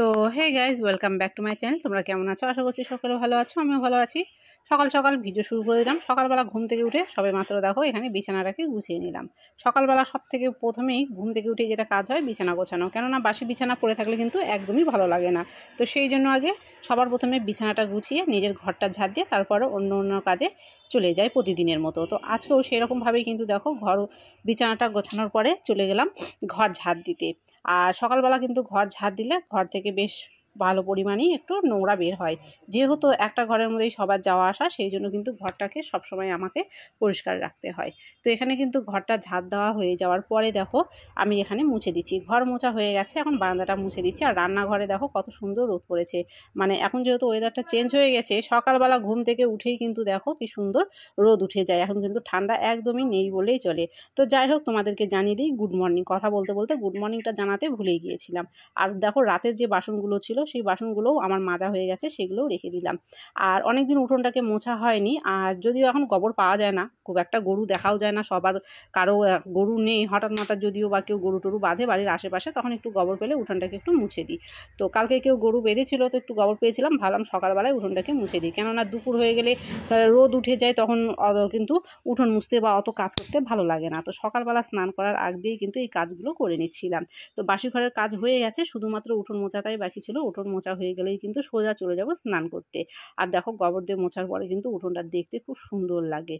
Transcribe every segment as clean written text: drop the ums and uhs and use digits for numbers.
তো hey guys, welcome back to my channel. তোমরা কেমন আছো? আশা করছি সকলে ভালো আছো, আমিও ভালো আছি। সকাল সকাল ভিডিও শুরু করে দিলাম। সকালবেলা ঘুম থেকে উঠে সবে মাত্র দেখো এখানে বিছানাটাকে গুছিয়ে নিলাম। সকালবেলা সব থেকে প্রথমেই ঘুম থেকে উঠে যেটা কাজ হয় বিছানা গোছানো, কেননা বাসি বিছানা পড়ে থাকলে কিন্তু একদমই ভালো লাগে না। তো সেই জন্য আগে সবার প্রথমে বিছানাটা গুছিয়ে নিজের ঘরটা ঝাড় দিয়ে তারপরে অন্য অন্য কাজে চলে যায় প্রতিদিনের মতো। তো আজকেও সেরকমভাবেই কিন্তু দেখো বিছানাটা গোছানোর পরে চলে গেলাম ঘর ঝাড় দিতে। আর সকালবেলা কিন্তু ঘর ঝাড় দিলে ঘর থেকে বেশ ভালো পরিমাণেই একটু নোংরা বের হয়। যেহেতু একটা ঘরের মধ্যেই সবার যাওয়া আসা, সেই জন্য কিন্তু ঘরটাকে সবসময় আমাকে পরিষ্কার রাখতে হয়। তো এখানে কিন্তু ঘরটা ঝাড় দেওয়া হয়ে যাওয়ার পরে দেখো আমি এখানে মুছে দিচ্ছি। ঘর মোছা হয়ে গেছে, এখন বারান্দাটা মুছে দিচ্ছি। আর রান্নাঘরে দেখো কত সুন্দর রোদ পড়েছে। মানে এখন যেহেতু ওয়েদারটা চেঞ্জ হয়ে গেছে, সকালবেলা ঘুম থেকে উঠেই কিন্তু দেখো কি সুন্দর রোদ উঠে যায়। এখন কিন্তু ঠান্ডা একদমই নেই বলেই চলে। তো যাই হোক, তোমাদেরকে জানিয়ে দিই গুড মর্নিং। কথা বলতে বলতে গুড মর্নিংটা জানাতে ভুলেই গিয়েছিলাম। আর দেখো রাতের যে বাসনগুলো ছিল সেই বাসনগুলোও আমার মাজা হয়ে গেছে, সেগুলোও রেখে দিলাম। আর অনেক দিন উঠোনটাকে মোছা হয়নি। আর যদিও এখন গোবর পাওয়া যায় না, খুব একটা গরু দেখাও যায় না, সবার কারো গরু নেই। হঠাৎ মাঠাৎ যদিও বা কেউ গরু টরু বাঁধে বাড়ির আশেপাশে, তখন একটু গোবর পেলে উঠোনটাকে একটু মুছে দিই। তো কালকে কেউ গরু বেঁধেছিল, তো একটু গোবর পেয়েছিলাম, ভাবলাম সকালবেলায় উঠোনটাকে মুছে দিই। কেননা দুপুর হয়ে গেলে রোদ উঠে যায়, তখন কিন্তু উঠোন মুছতে বা অত কাজ করতে ভালো লাগে না। তো সকালবেলা স্নান করার আগ দিয়েই কিন্তু এই কাজগুলো করে নিচ্ছিলাম। তো বাসি ঘরের কাজ হয়ে গেছে, শুধুমাত্র উঠোন মোছাটাই বাকি ছিল। উঠোন মোছা হয়ে গেলেই কিন্তু সোজা চলে যাব স্নান করতে। আর দেখো গোবর দিয়ে মোছার পরে কিন্তু উঠোনটা দেখতে খুব সুন্দর লাগে।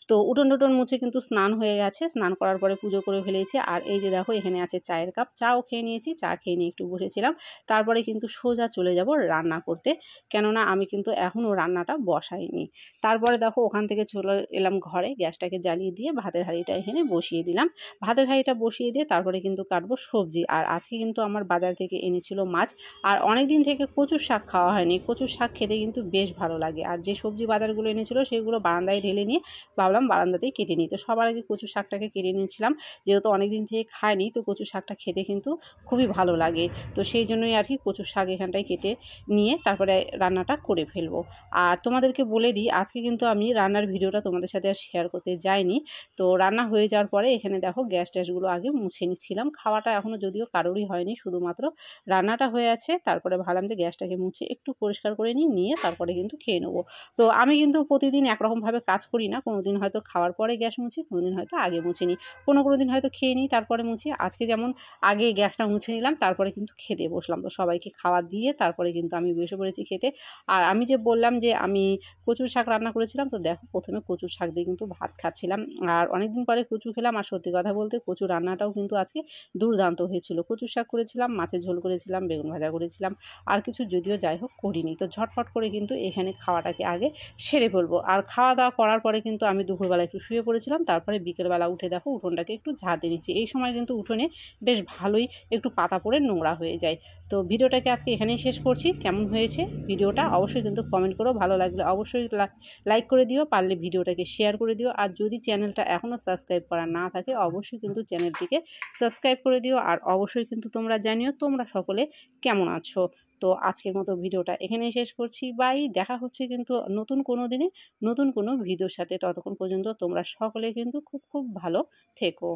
তো উঠোন টুটন মুছে কিন্তু স্নান হয়ে গেছে। স্নান করার পরে পুজো করে ফেলেছি। আর এই যে দেখো এখানে আছে চায়ের কাপ, চাও খেয়ে নিয়েছি। চা খেয়ে নিয়ে একটু বসেছিলাম। তারপরে কিন্তু সোজা চলে যাব রান্না করতে, কেননা আমি কিন্তু এখনও রান্নাটা বসাইনি। তারপরে দেখো ওখান থেকে চলে এলাম ঘরে, গ্যাসটাকে জ্বালিয়ে দিয়ে ভাতের হাঁড়িটা এখানে বসিয়ে দিলাম। ভাতের হাঁড়িটা বসিয়ে দিয়ে তারপরে কিন্তু কাটবো সবজি। আর আজকে কিন্তু আমার বাজার থেকে এনেছিল মাছ। আর অনেক দিন থেকে কচুর শাক খাওয়া হয়নি। কচুর শাক খেতে কিন্তু বেশ ভালো লাগে। আর যে সবজি বাজারগুলো এনেছিল সেগুলো বারান্দায় ঢেলে নিয়ে ভাবলাম বারান্দাতেই কেটে নিই। তো সবার আগে কচু শাকটাকে কেটে নিয়েছিলাম, যেহেতু অনেক দিন থেকে খাইনি। তো কচু শাকটা খেতে কিন্তু খুবই ভালো লাগে। তো সেই জন্যই আর কি কচু শাক এখানটায় কেটে নিয়ে তারপরে রান্নাটা করে ফেলবো। আর তোমাদেরকে বলে দিই, আজকে কিন্তু আমি রান্নার ভিডিওটা তোমাদের সাথে আর শেয়ার করতে যাইনি। তো রান্না হয়ে যাওয়ার পরে এখানে দেখো গ্যাস ট্যাসগুলো আগে মুছে নিচ্ছিলাম। খাওয়াটা এখনও যদিও কারোরই হয়নি, শুধুমাত্র রান্নাটা হয়ে আছে। তারপরে ভাবলাম যে গ্যাসটাকে মুছে একটু পরিষ্কার করে নিয়ে তারপরে কিন্তু খেয়ে নেবো। তো আমি কিন্তু প্রতিদিন একরকমভাবে কাজ করি না। কোনো দিন হয়তো খাওয়ার পরে গ্যাস মুছি, কোনো দিন হয়তো আগে মুছে নিই, কোনো দিন হয়তো খেয়ে নিই তারপরে মুছি। আজকে যেমন আগে গ্যাসটা মুছে নিলাম, তারপরে কিন্তু খেতে বসলাম। তো সবাইকে খাওয়া দিয়ে তারপরে কিন্তু আমি বসে পড়েছি খেতে। আর আমি যে বললাম যে আমি কচুর শাক রান্না করেছিলাম, তো দেখো প্রথমে কচুর শাক দিয়ে কিন্তু ভাত খাচ্ছিলাম। আর অনেকদিন পরে কচু খেলাম। আর সত্যি কথা বলতে কচু রান্নাটাও কিন্তু আজকে দুর্দান্ত হয়েছিল। কচুর শাক করেছিলাম, মাছের ঝোল করেছিলাম, বেগুন ভাজা করেছিলাম, আর কিছু যদিও যাই হোক করিনি। তো ঝটফট করে কিন্তু এখানে খাওয়াটাকে আগে সেরে ফেলবো। আর খাওয়া দাওয়া করার পরে কিন্তু আমি দুপুরবেলা একটু শুয়ে পড়েছিলাম। তারপরে বিকেলবেলা উঠে দেখো উঠোনটাকে একটু ঝাড় দিয়ে নিচ্ছি। এই সময় কিন্তু উঠোনে বেশ ভালোই একটু পাতা পড়ে নোংরা হয়ে যায়। তো ভিডিওটাকে আজকে এখানেই শেষ করছি। কেমন হয়েছে ভিডিওটা অবশ্যই কিন্তু কমেন্ট করো। ভালো লাগলে অবশ্যই লাইক করে দিও, পারলে ভিডিওটাকে শেয়ার করে দিও। আর যদি চ্যানেলটা এখনও সাবস্ক্রাইব করা না থাকে, অবশ্যই কিন্তু চ্যানেলটিকে সাবস্ক্রাইব করে দিও। আর অবশ্যই কিন্তু তোমরা জানিও তোমরা সকলে কেমন আছো। তো আজকের মতো ভিডিওটা এখানেই শেষ করছি। বাই। দেখা হচ্ছে কিন্তু নতুন কোনো দিনে নতুন কোনো ভিডিওর সাথে। ততক্ষণ পর্যন্ত তোমরা সকলে কিন্তু খুব খুব ভালো থেকো।